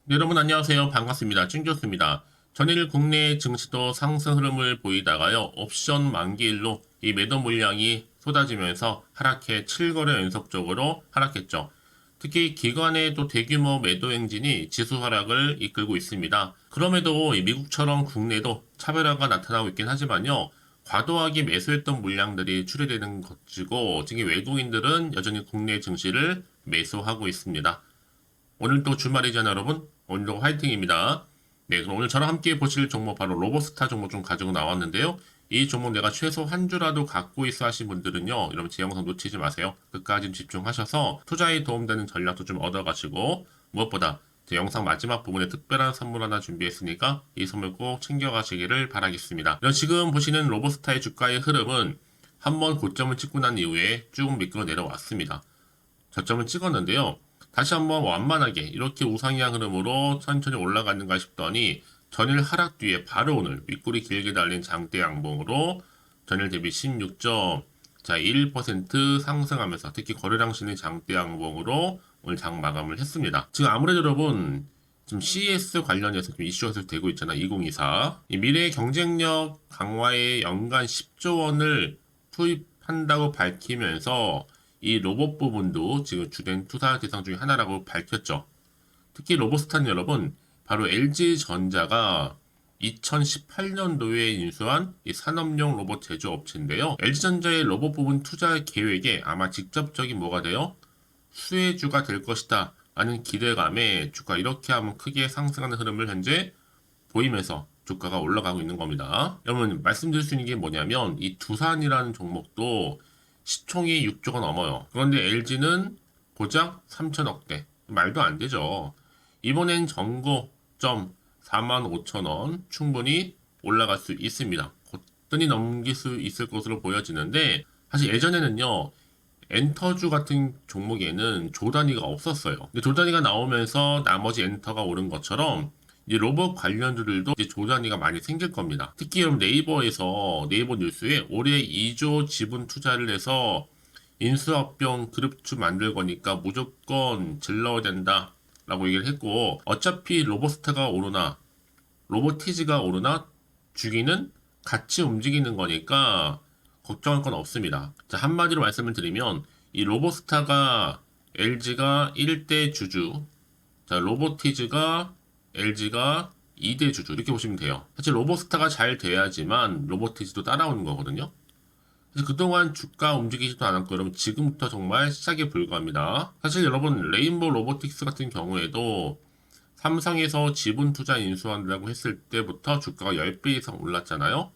네, 여러분 안녕하세요. 반갑습니다. 찐교수입니다. 전일 국내 증시도 상승 흐름을 보이다가요. 옵션 만기일로 이 매도 물량이 쏟아지면서 하락해 7거래 연속적으로 하락했죠. 특히 기관의 또 대규모 매도 행진이 지수 하락을 이끌고 있습니다. 그럼에도 이 미국처럼 국내도 차별화가 나타나고 있긴 하지만요. 과도하게 매수했던 물량들이 출회되는 것이고, 특히 외국인들은 여전히 국내 증시를 매수하고 있습니다. 오늘 또 주말이잖아요, 여러분. 오늘도 화이팅입니다. 네, 그럼 오늘 저랑 함께 보실 종목 바로 로보스타 종목 좀 가지고 나왔는데요. 이 종목 내가 최소 한 주라도 갖고 있어 하신 분들은요, 여러분 제 영상 놓치지 마세요. 끝까지 집중하셔서 투자에 도움되는 전략도 좀 얻어가시고, 무엇보다 제 영상 마지막 부분에 특별한 선물 하나 준비했으니까 이 선물 꼭 챙겨가시기를 바라겠습니다. 지금 보시는 로보스타의 주가의 흐름은 한번 고점을 찍고 난 이후에 쭉 미끌어 내려왔습니다. 저점을 찍었는데요. 다시 한번 완만하게 이렇게 우상향 흐름으로 천천히 올라가는가 싶더니 전일 하락 뒤에 바로 오늘 윗골이 길게 달린 장대 양봉으로 전일 대비 16점, 자, 1% 상승하면서 특히 거래량 신의 장대 양봉으로 오늘 장 마감을 했습니다. 지금 아무래도 여러분 지금 CS 관련해서 좀 이슈가 계속 되고 있잖아. 2024. 이 미래 경쟁력 강화에 연간 10조 원을 투입한다고 밝히면서 이 로봇 부분도 지금 주된 투자 대상 중에 하나라고 밝혔죠. 특히 로보스타는 여러분, 바로 LG전자가 2018년도에 인수한 이 산업용 로봇 제조업체인데요. LG전자의 로봇 부분 투자 계획에 아마 직접적인 뭐가 돼요? 수혜주가 될 것이다 라는 기대감에 주가 이렇게 하면 크게 상승하는 흐름을 현재 보이면서 주가가 올라가고 있는 겁니다. 여러분 말씀드릴 수 있는 게 뭐냐면 이 두산이라는 종목도 시총이 6조가 넘어요. 그런데 LG는 고작 3천억대. 말도 안 되죠. 이번엔 정고점 45,000원 충분히 올라갈 수 있습니다. 거뜬히 넘길 수 있을 것으로 보여지는데 사실 예전에는요. 엔터주 같은 종목에는 조 단위가 없었어요. 근데 조 단위가 나오면서 나머지 엔터가 오른 것처럼 이제 로봇 관련주들도 이제 조 단위가 많이 생길 겁니다. 특히 여러분 네이버에서 네이버 뉴스에 올해 2조 지분 투자를 해서 인수합병 그룹주 만들 거니까 무조건 질러야 된다 라고 얘기를 했고 어차피 로보스타가 오르나 로보티즈가 오르나 주기는 같이 움직이는 거니까 걱정할 건 없습니다. 자, 한마디로 말씀을 드리면 이 로보스타가 LG가 1대 주주, 자, 로보티즈가 LG가 2대 주주 이렇게 보시면 돼요. 사실 로보스타가 잘 돼야지만 로보티즈도 따라오는 거거든요. 그래서 그동안 주가 움직이지도 않았고 그러면 지금부터 정말 시작에 불과합니다. 사실 여러분 레인보우 로보틱스 같은 경우에도 삼성에서 지분 투자 인수한다고 했을 때부터 주가가 10배 이상 올랐잖아요.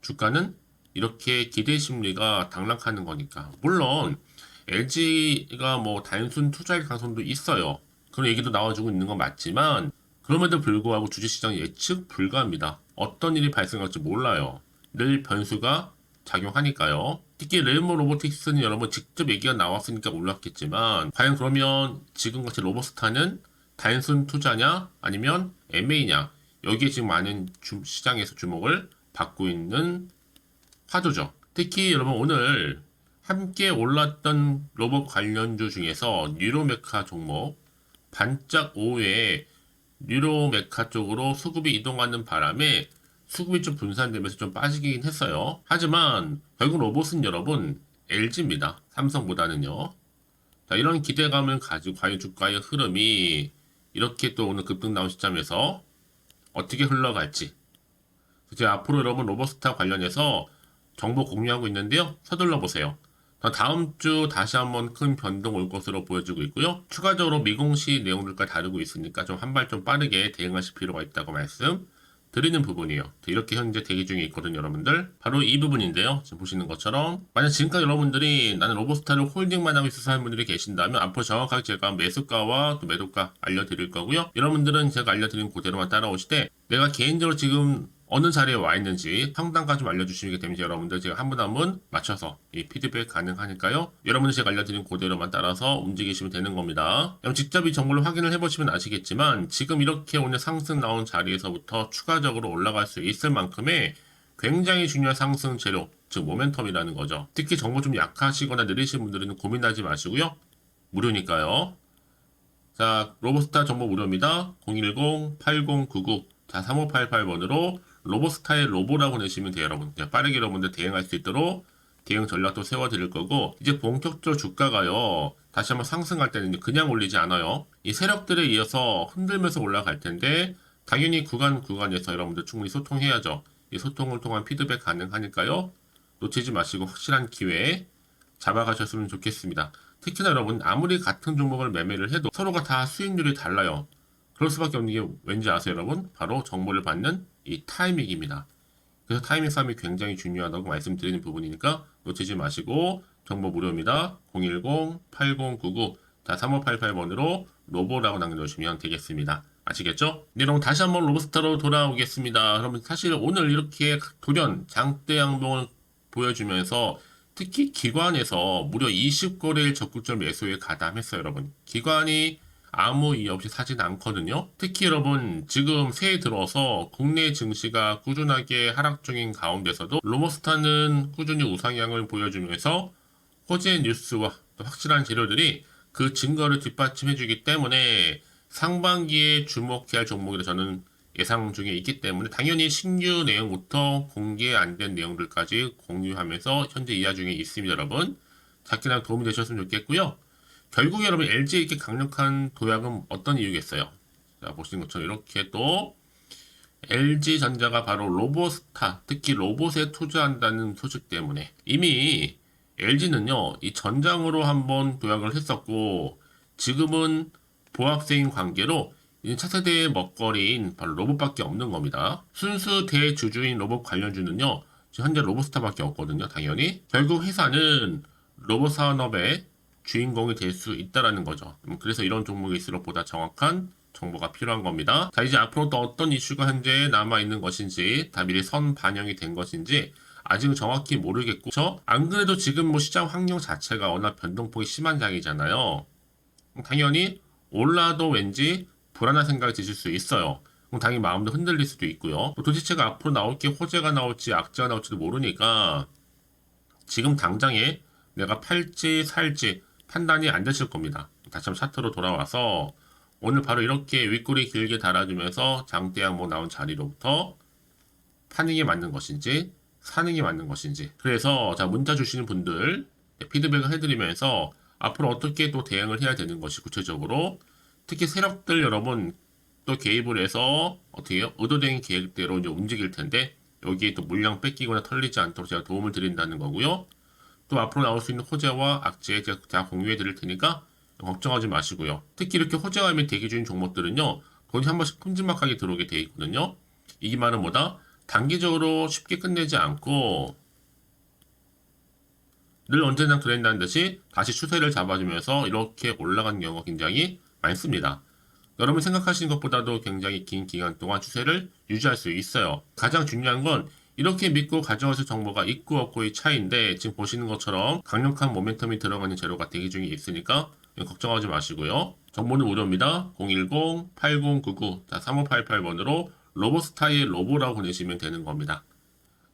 주가는 이렇게 기대 심리가 당락하는 거니까. 물론 LG가 뭐 단순 투자일 가능성도 있어요. 그런 얘기도 나와주고 있는 건 맞지만 그럼에도 불구하고 주식시장 예측 불가합니다. 어떤 일이 발생할지 몰라요. 늘 변수가 작용하니까요. 특히 레인보 로보틱스는 여러분 직접 얘기가 나왔으니까 올랐겠지만 과연 그러면 지금같이 로보스타는 단순 투자냐 아니면 MA냐 여기에 지금 많은 시장에서 주목을 받고 있는 화두죠. 특히 여러분 오늘 함께 올랐던 로봇 관련주 중에서 뉴로메카 종목 반짝 오후에 뉴로메카 쪽으로 수급이 이동하는 바람에 수급이 좀 분산되면서 좀 빠지긴 했어요. 하지만 결국 로봇은 여러분 LG입니다. 삼성보다는요. 자, 이런 기대감을 가지고 과연 주가의 흐름이 이렇게 또 오늘 급등 나온 시점에서 어떻게 흘러갈지 이제 앞으로 여러분 로버스타 관련해서 정보 공유하고 있는데요. 서둘러 보세요. 다음 주 다시 한번 큰 변동 올 것으로 보여지고 있고요. 추가적으로 미공시 내용들까지 다루고 있으니까 좀 한 발 좀 빠르게 대응하실 필요가 있다고 말씀 드리는 부분이에요. 이렇게 현재 대기 중에 있거든요, 여러분들. 바로 이 부분인데요. 지금 보시는 것처럼 만약 지금까지 여러분들이 나는 로보스타를 홀딩만 하고 있어서 하는 분들이 계신다면 앞으로 정확하게 제가 매수가와 또 매도가 알려드릴 거고요. 여러분들은 제가 알려드린 그대로만 따라오시되 내가 개인적으로 지금 어느 자리에 와 있는지 상단까지 좀 알려주시게 되면 여러분들 제가 한 분 한 분 맞춰서 이 피드백 가능하니까요. 여러분들 제가 알려드린 그대로만 따라서 움직이시면 되는 겁니다. 그럼 직접 이 정보를 확인을 해보시면 아시겠지만 지금 이렇게 오늘 상승 나온 자리에서부터 추가적으로 올라갈 수 있을 만큼의 굉장히 중요한 상승 재료, 즉 모멘텀이라는 거죠. 특히 정보 좀 약하시거나 느리신 분들은 고민하지 마시고요. 무료니까요. 자, 로보스타 정보 무료입니다. 010-8099 자, 3588번으로 로보스타의 로보라고 내시면 돼요, 여러분. 빠르게 여러분들 대응할 수 있도록 대응 전략도 세워드릴 거고, 이제 본격적으로 주가가요, 다시 한번 상승할 때는 그냥 올리지 않아요. 이 세력들에 이어서 흔들면서 올라갈 텐데, 당연히 구간에서 여러분들 충분히 소통해야죠. 이 소통을 통한 피드백 가능하니까요. 놓치지 마시고 확실한 기회에 잡아가셨으면 좋겠습니다. 특히나 여러분, 아무리 같은 종목을 매매를 해도 서로가 다 수익률이 달라요. 그럴 수밖에 없는 게 왠지 아세요, 여러분? 바로 정보를 받는 이 타이밍입니다. 그래서 타이밍 싸움이 굉장히 중요하다고 말씀드리는 부분이니까 놓치지 마시고 정보 무료입니다. 010-8099 자, 3588번으로 로보라고 남겨주시면 되겠습니다. 아시겠죠? 네, 여러분 다시 한번 로보스타로 돌아오겠습니다. 여러분 사실 오늘 이렇게 돌연 장대 양봉을 보여주면서 특히 기관에서 무려 20거래일 적극적 매수에 가담했어요, 여러분. 기관이 아무 이유 없이 사진 않거든요. 특히 여러분 지금 새해 들어서 국내 증시가 꾸준하게 하락 중인 가운데서도 로보스타는 꾸준히 우상향을 보여주면서 호재 뉴스와 또 확실한 재료들이 그 증거를 뒷받침해주기 때문에 상반기에 주목해야 할 종목이라 저는 예상 중에 있기 때문에 당연히 신규 내용부터 공개 안 된 내용들까지 공유하면서 현재 이하 중에 있습니다, 여러분. 작게나마 도움이 되셨으면 좋겠고요. 결국 여러분 LG의 이렇게 강력한 도약은 어떤 이유겠어요? 자, 보시는 것처럼 이렇게 또 LG전자가 바로 로보스타, 특히 로봇에 투자한다는 소식 때문에 이미 LG는요, 이 전장으로 한번 도약을 했었고 지금은 보합세인 관계로 차세대의 먹거리인 바로 로봇밖에 없는 겁니다. 순수 대주주인 로봇 관련주는요, 지금 현재 로봇스타밖에 없거든요, 당연히. 결국 회사는 로봇 산업의 주인공이 될 수 있다라는 거죠. 그래서 이런 종목일수록 보다 정확한 정보가 필요한 겁니다. 자, 이제 앞으로 또 어떤 이슈가 현재 남아있는 것인지, 다 미리 선 반영이 된 것인지, 아직은 정확히 모르겠고, 안 그래도 지금 뭐 시장 환경 자체가 워낙 변동폭이 심한 장이잖아요. 당연히 올라도 왠지 불안한 생각이 드실 수 있어요. 그럼 당연히 마음도 흔들릴 수도 있고요. 도대체가 앞으로 나올 게 호재가 나올지 악재가 나올지도 모르니까 지금 당장에 내가 팔지 살지 판단이 안 되실 겁니다. 다시 한번 차트로 돌아와서 오늘 바로 이렇게 윗꼬리 길게 달아주면서 장대양 뭐 나온 자리로부터 파는 게 맞는 것인지 사는 게 맞는 것인지, 그래서 자 문자 주시는 분들 피드백을 해드리면서 앞으로 어떻게 또 대응을 해야 되는 것이 구체적으로, 특히 세력들 여러분 또 개입을 해서 어떻게 해요? 의도된 계획대로 이제 움직일 텐데 여기에 또 물량 뺏기거나 털리지 않도록 제가 도움을 드린다는 거고요. 또 앞으로 나올 수 있는 호재와 악재 제가 공유해 드릴 테니까 걱정하지 마시고요. 특히 이렇게 호재감이 대기 중인 종목들은요, 돈이 한 번씩 큼지막하게 들어오게 돼 있거든요. 이 말은 뭐다? 단기적으로 쉽게 끝내지 않고 늘 언제나 그랬다는 듯이 다시 추세를 잡아주면서 이렇게 올라가는 경우가 굉장히 많습니다. 여러분 생각하시는 것보다도 굉장히 긴 기간 동안 추세를 유지할 수 있어요. 가장 중요한 건 이렇게 믿고 가져가실 정보가 있고 없고의 차이인데, 지금 보시는 것처럼 강력한 모멘텀이 들어가는 재료가 대기 중에 있으니까 걱정하지 마시고요. 정보는 무료입니다. 010-8099 3588번으로 로보스타의 로보라고 보내시면 되는 겁니다.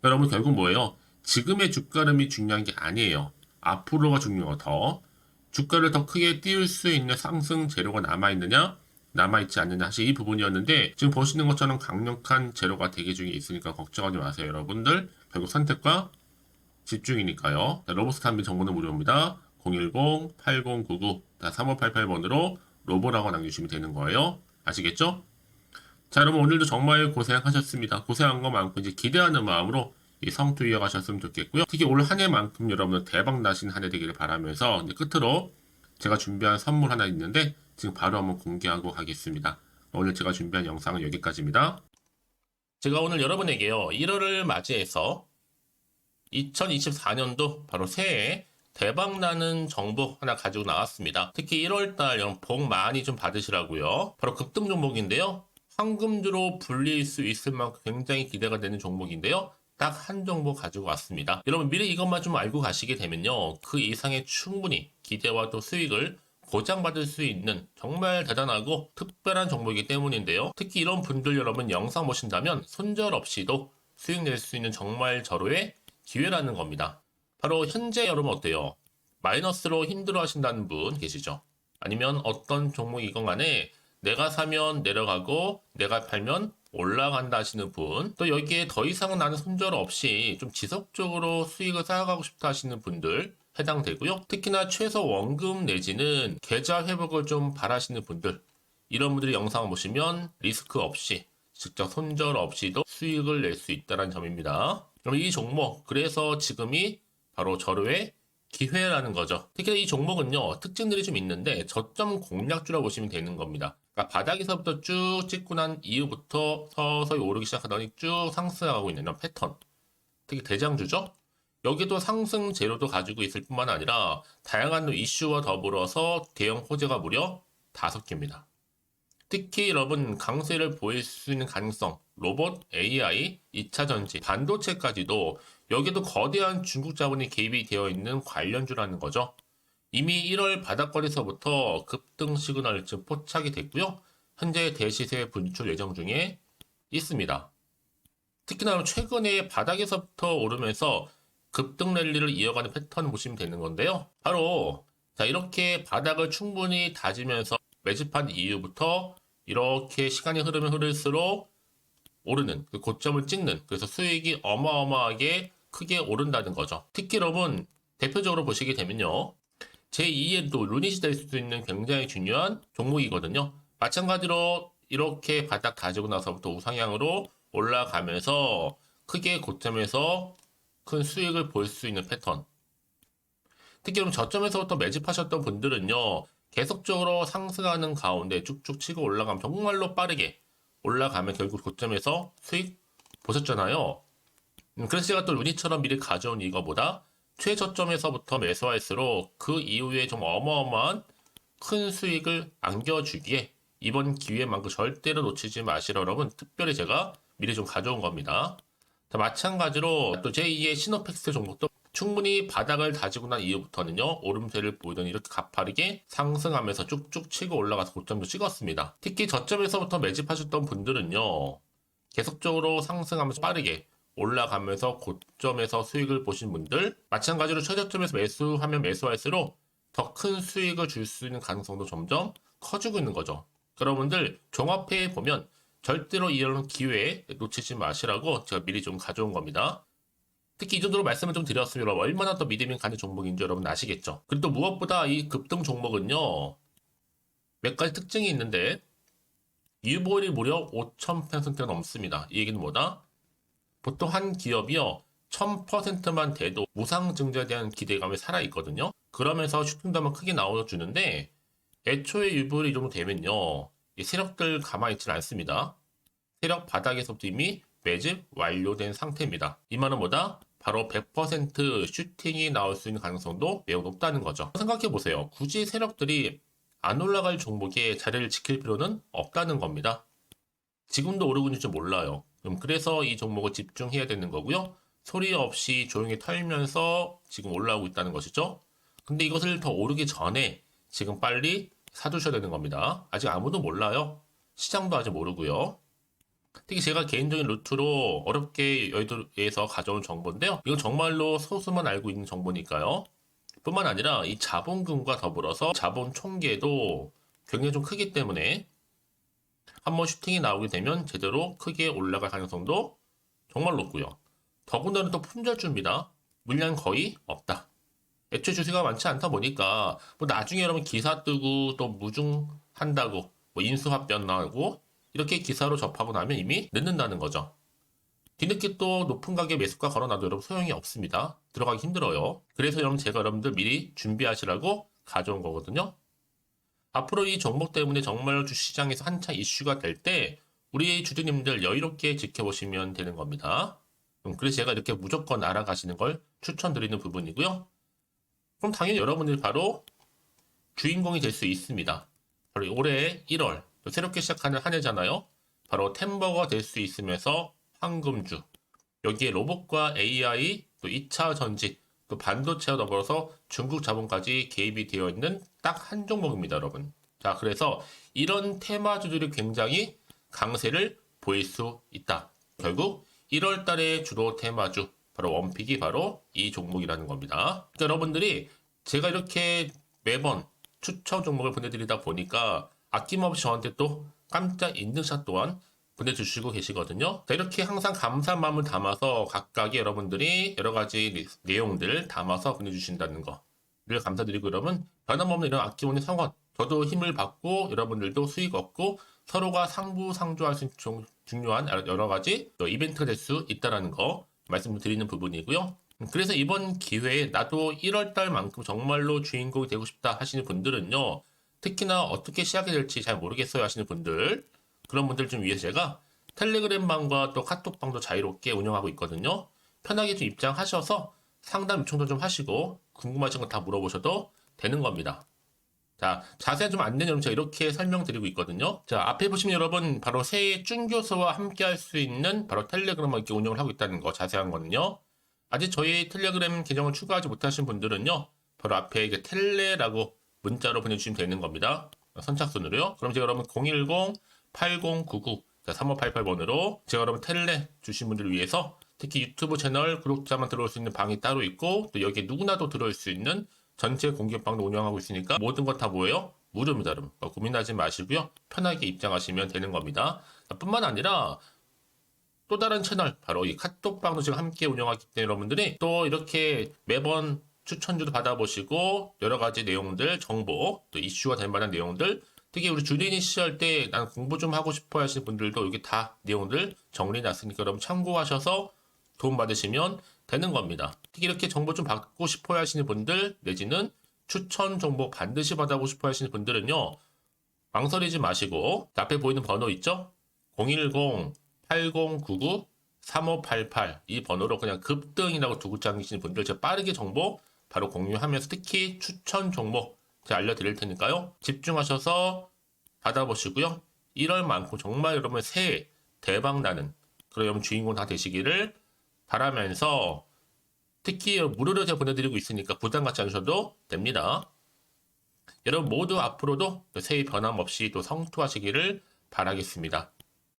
여러분 결국 뭐예요? 지금의 주가름이 중요한 게 아니에요. 앞으로가 중요해요. 더 주가를 더 크게 띄울 수 있는 상승 재료가 남아있느냐 남아있지 않느냐, 사실 이 부분이었는데 지금 보시는 것처럼 강력한 재료가 대기 중에 있으니까 걱정하지 마세요. 여러분들 결국 선택과 집중이니까요. 로보스타미 정보는 무료입니다. 010-8099 3588번으로 로보라고 남겨주시면 되는 거예요. 아시겠죠? 자, 여러분 오늘도 정말 고생하셨습니다. 고생한 것만큼 이제 기대하는 마음으로 이 성투 이어가셨으면 좋겠고요. 특히 올 한 해만큼 여러분들 대박 나신 한 해 되기를 바라면서 이제 끝으로 제가 준비한 선물 하나 있는데 지금 바로 한번 공개하고 가겠습니다. 오늘 제가 준비한 영상은 여기까지입니다. 제가 오늘 여러분에게요, 1월을 맞이해서 2024년도 바로 새해 대박나는 정보 하나 가지고 나왔습니다. 특히 1월달 여러분 복 많이 좀 받으시라고요. 바로 급등 종목인데요. 황금주로 불릴 수 있을 만큼 굉장히 기대가 되는 종목인데요. 딱 한 종목 가지고 왔습니다. 여러분 미리 이것만 좀 알고 가시게 되면요, 그 이상의 충분히 기대와 또 수익을 보장받을 수 있는 정말 대단하고 특별한 종목이기 때문인데요. 특히 이런 분들 여러분 영상 보신다면 손절없이도 수익 낼 수 있는 정말 절호의 기회라는 겁니다. 바로 현재 여러분 어때요? 마이너스로 힘들어 하신다는 분 계시죠? 아니면 어떤 종목이건 간에 내가 사면 내려가고 내가 팔면 올라간다 하시는 분, 또 여기에 더 이상 나는 손절 없이 좀 지속적으로 수익을 쌓아가고 싶다 하시는 분들 해당되고요. 특히나 최소 원금 내지는 계좌 회복을 좀 바라시는 분들, 이런 분들이 영상을 보시면 리스크 없이 직접 손절 없이도 수익을 낼 수 있다는 점입니다. 그럼 이 종목, 그래서 지금이 바로 절호의 기회라는 거죠. 특히 이 종목은요, 특징들이 좀 있는데 저점 공략주라 보시면 되는 겁니다. 그러니까 바닥에서부터 쭉 찍고 난 이후부터 서서히 오르기 시작하더니 쭉 상승하고 있는 이런 패턴. 특히 대장주죠. 여기도 상승 재료도 가지고 있을 뿐만 아니라 다양한 이슈와 더불어서 대형 호재가 무려 5개입니다. 특히 여러분 강세를 보일 수 있는 가능성, 로봇, AI, 2차 전지, 반도체까지도 여기도 거대한 중국 자본이 개입이 되어 있는 관련주라는 거죠. 이미 1월 바닥거리서부터 급등 시그널 즉 포착이 됐고요. 현재 대시세 분출 예정 중에 있습니다. 특히나 최근에 바닥에서부터 오르면서 급등 랠리를 이어가는 패턴을 보시면 되는 건데요. 바로 자 이렇게 바닥을 충분히 다지면서 매집한 이후부터 이렇게 시간이 흐르면 흐를수록 오르는 그 고점을 찍는, 그래서 수익이 어마어마하게 크게 오른다는 거죠. 특히 여러분 대표적으로 보시게 되면요, 제2의 또 루닛이 될 수도 있는 굉장히 중요한 종목이거든요. 마찬가지로 이렇게 바닥 다지고 나서부터 우상향으로 올라가면서 크게 고점에서 큰 수익을 볼 수 있는 패턴. 특히 그럼 저점에서부터 매집하셨던 분들은요, 계속적으로 상승하는 가운데 쭉쭉 치고 올라가면 정말로 빠르게 올라가면 결국 고점에서 수익 보셨잖아요. 그래서 제가 또 루니처럼 미리 가져온 이거보다 최저점에서부터 매수할수록 그 이후에 좀 어마어마한 큰 수익을 안겨주기에 이번 기회만큼 절대로 놓치지 마시라 여러분, 특별히 제가 미리 좀 가져온 겁니다. 자, 마찬가지로 또 제2의 시노팩스 종목도 충분히 바닥을 다지고 난 이후부터는요, 오름세를 보이던 이렇게 가파르게 상승하면서 쭉쭉 치고 올라가서 고점도 찍었습니다. 특히 저점에서부터 매집하셨던 분들은요, 계속적으로 상승하면서 빠르게 올라가면서 고점에서 수익을 보신 분들, 마찬가지로 최저점에서 매수하면 매수할수록 더 큰 수익을 줄 수 있는 가능성도 점점 커지고 있는 거죠. 여러분들 종합해 보면 절대로 이런 기회에 놓치지 마시라고 제가 미리 좀 가져온 겁니다. 특히 이 정도로 말씀을 좀 드렸으면 얼마나 더 믿음이 가는 종목인지 여러분 아시겠죠? 그리고 또 무엇보다 이 급등 종목은요, 몇 가지 특징이 있는데 유보율이 무려 5,000%가 넘습니다. 이 얘기는 뭐다? 보통 한 기업이요 1000%만 돼도 무상증자에 대한 기대감이 살아있거든요. 그러면서 슈팅도 한번 크게 나와주는데 애초에 유보율이 이 정도 되면요, 이 세력들 가만히 있지는 않습니다. 세력 바닥에서부터 이미 매집 완료된 상태입니다. 이 말은 뭐다? 바로 100% 슈팅이 나올 수 있는 가능성도 매우 높다는 거죠. 생각해보세요. 굳이 세력들이 안 올라갈 종목에 자리를 지킬 필요는 없다는 겁니다. 지금도 오르고 있는지 몰라요. 그래서 이 종목을 집중해야 되는 거고요. 소리 없이 조용히 털면서 지금 올라오고 있다는 것이죠. 근데 이것을 더 오르기 전에 지금 빨리 사두셔야 되는 겁니다. 아직 아무도 몰라요. 시장도 아직 모르고요. 특히 제가 개인적인 루트로 어렵게 여의도에서 가져온 정보인데요. 이건 정말로 소수만 알고 있는 정보니까요. 뿐만 아니라 이 자본금과 더불어서 자본 총계도 굉장히 좀 크기 때문에 한번 슈팅이 나오게 되면 제대로 크게 올라갈 가능성도 정말 높고요. 더군다나 또 품절주입니다. 물량 거의 없다. 애초에 주식가 많지 않다 보니까 뭐 나중에 여러분 기사 뜨고 또 무중한다고 뭐 인수합병 나오고 이렇게 기사로 접하고 나면 이미 늦는다는 거죠. 뒤늦게 또 높은 가격 매수가 걸어놔도 여러분 소용이 없습니다. 들어가기 힘들어요. 그래서 여러분 제가 여러분들 미리 준비하시라고 가져온 거거든요. 앞으로 이 종목 때문에 정말 주시장에서 한창 이슈가 될 때 우리 주주님들 여유롭게 지켜보시면 되는 겁니다. 그래서 제가 이렇게 무조건 알아가시는 걸 추천드리는 부분이고요. 그럼 당연히 여러분들이 바로 주인공이 될 수 있습니다. 바로 올해 1월 또 새롭게 시작하는 한 해잖아요. 바로 템버가 될 수 있으면서 황금주, 여기에 로봇과 AI, 또 2차 전지, 또 반도체와 더불어서 중국 자본까지 개입이 되어 있는 딱 한 종목입니다, 여러분. 자, 그래서 이런 테마주들이 굉장히 강세를 보일 수 있다. 결국 1월 달의 주로 테마주, 바로 원픽이 바로 이 종목이라는 겁니다. 그러니까 여러분들이 제가 이렇게 매번 추천 종목을 보내드리다 보니까 아낌없이 저한테 또 깜짝 인증샷 또한 보내주시고 계시거든요. 자, 이렇게 항상 감사한 마음을 담아서 각각의 여러분들이 여러 가지 내용들 담아서 보내주신다는 거를 감사드리고, 여러분 변함없는 이런 아낌없는 성원, 저도 힘을 받고 여러분들도 수익 얻고 서로가 상부상조할 수 있는 중요한 여러 가지 이벤트가 될 수 있다는 거 말씀드리는 부분이고요. 그래서 이번 기회에 나도 1월달만큼 정말로 주인공이 되고 싶다 하시는 분들은요, 특히나 어떻게 시작이 될지 잘 모르겠어요 하시는 분들, 그런 분들 좀 위해서 제가 텔레그램 방과 또 카톡방도 자유롭게 운영하고 있거든요. 편하게 좀 입장하셔서 상담 요청도 좀 하시고 궁금하신 거 다 물어보셔도 되는 겁니다. 자, 자세한 좀 안내 내용 제가 이렇게 설명드리고 있거든요. 자, 앞에 보시면 여러분 바로 새해 쭌교수와 함께 할 수 있는 바로 텔레그램을 이렇게 운영을 하고 있다는 거, 자세한 거는요. 아직 저희 텔레그램 계정을 추가하지 못하신 분들은요, 바로 앞에 이제 텔레라고 문자로 보내주시면 되는 겁니다. 선착순으로요. 그럼 제가 여러분 010-8099-3588번으로 제가 여러분 텔레 주신 분들을 위해서 특히 유튜브 채널 구독자만 들어올 수 있는 방이 따로 있고, 또 여기에 누구나도 들어올 수 있는 전체 공개방도 운영하고 있으니까 모든 것 다 뭐예요? 무료입니다, 여러분. 고민하지 마시고요. 편하게 입장하시면 되는 겁니다. 뿐만 아니라 또 다른 채널, 바로 이 카톡방도 지금 함께 운영하기 때문에 여러분들이 또 이렇게 매번 추천주도 받아보시고 여러 가지 내용들, 정보, 또 이슈가 될 만한 내용들, 특히 우리 주린이 시절 때 난 공부 좀 하고 싶어 하시는 분들도 여기 다 내용들 정리해놨으니까 여러분 참고하셔서 도움 받으시면 되는 겁니다. 특히 이렇게 정보 좀 받고 싶어 하시는 분들, 내지는 추천 정보 반드시 받아보고 싶어 하시는 분들은요, 망설이지 마시고 앞에 보이는 번호 있죠? 010-8099-3588 이 번호로 그냥 급등이라고 두고 당기시는 분들 제가 빠르게 정보 바로 공유하면서 특히 추천 종목 제가 알려드릴 테니까요. 집중하셔서 받아보시고요. 1월만큼 정말 여러분 새해 대박나는 그런 여러분 주인공 다 되시기를 바라면서, 특히 무료로 제가 보내드리고 있으니까 부담 갖지 않으셔도 됩니다. 여러분 모두 앞으로도 새해 변함없이 또 성투하시기를 바라겠습니다.